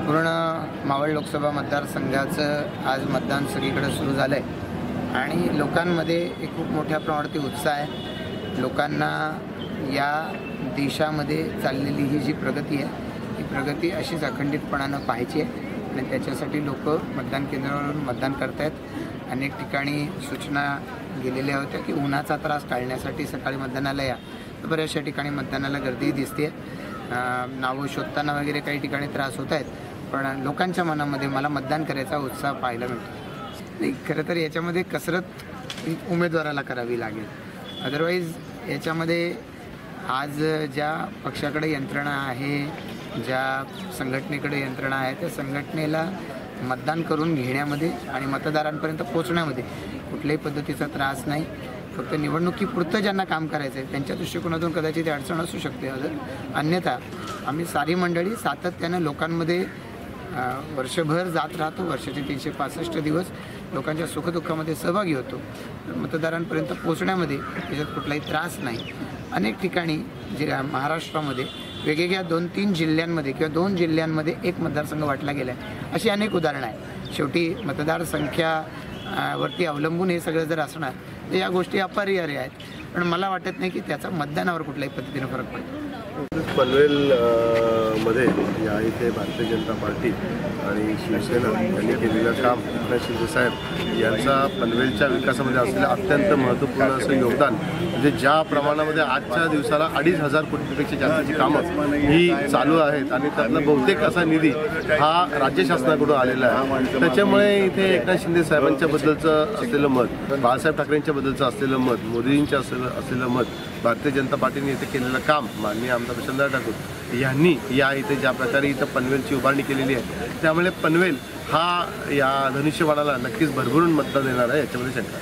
पूर्ण मावळ लोकसभा मतदारसंघाचं आज मतदान सगळीकडे सुरू झालं आहे आणि लोकांमध्ये एक खूप मोठ्या प्रमाणात उत्साह आहे। लोकांना या देशामध्ये चाललेली ही जी प्रगती आहे ही प्रगती अशीच अखंडितपणानं पाहायची आहे आणि त्याच्यासाठी लोक मतदान केंद्रावरून मतदान करत आहेत। अनेक ठिकाणी सूचना गेलेल्या होत्या की उन्हाचा त्रास टाळण्यासाठी सकाळी मतदानाला या, तर बऱ्याचशा ठिकाणी मतदानाला गर्दी दिसते। नावं शोधताना वगैरे काही ठिकाणी त्रास होत आहेत, पण लोकांच्या मनामध्ये मला मतदान करायचा उत्साह पाहायला मिळतो। नाही, खरं तर याच्यामध्ये कसरत उमेदवाराला करावी लागेल। अदरवाईज याच्यामध्ये आज ज्या पक्षाकडे यंत्रणा आहे, ज्या संघटनेकडे यंत्रणा आहे, त्या संघटनेला मतदान करून घेण्यामध्ये आणि मतदारांपर्यंत पोहोचण्यामध्ये कुठल्याही पद्धतीचा त्रास नाही। फक्त निवडणुकीपुरतं ज्यांना काम करायचं आहे त्यांच्या दृष्टिकोनातून कदाचित ती अडचण असू शकते। अन्यथा आम्ही सारी मंडळी सातत्यानं लोकांमध्ये वर्षभर जात राहतो। वर्षाचे 365 दिवस लोकांच्या सुखदुःखामध्ये सहभागी होतो। मतदारांपर्यंत पोहोचण्यामध्ये त्याच्यात कुठलाही त्रास नाही। अनेक ठिकाणी जे महाराष्ट्रामध्ये वेगवेगळ्या 2-3 जिल्ह्यांमध्ये किंवा 2 जिल्ह्यांमध्ये एक मतदारसंघ वाटला गेला आहे, अशी अनेक उदाहरणं आहेत। शेवटी मतदार संख्या वरती अवलंबून हे सगळं जर असणार तर या गोष्टी अपरिहार्य आहेत, पण मला वाटत नाही की त्याचा मतदानावर कुठल्याही पद्धतीने फरक पडतो। पनवेल मध्ये या इथे भारतीय जनता पार्टी आणि शिवसेना यांनी केलेलं काम एकनाथ शिंदे साहेब यांचा पनवेलच्या विकासामध्ये असलेलं अत्यंत महत्त्वपूर्ण असं योगदान, म्हणजे ज्या प्रमाणामध्ये आजच्या दिवसाला 2,500 कोटींपेक्षा जास्तीची कामं ही चालू आहेत आणि त्यातला बहुतेक असा निधी हा राज्य शासनाकडून आलेला आहे। त्याच्यामुळे इथे एकनाथ शिंदे साहेबांच्याबद्दलचं असलेलं मत, बाळासाहेब ठाकरेंच्याबद्दलचं असलेलं मत, मोदींचं असलेलं मत, भारतीय जनता पार्टीने इथे केलेलं काम, माननीय आमदार प्रचंड ठाकूर यांनी या इथे ज्या प्रकारे इथं पनवेलची उभारणी केलेली आहे, त्यामुळे पनवेल हा या धनुष्यबाणाला नक्कीच भरभरून मतदान देणार आहे, याच्यामध्ये शंका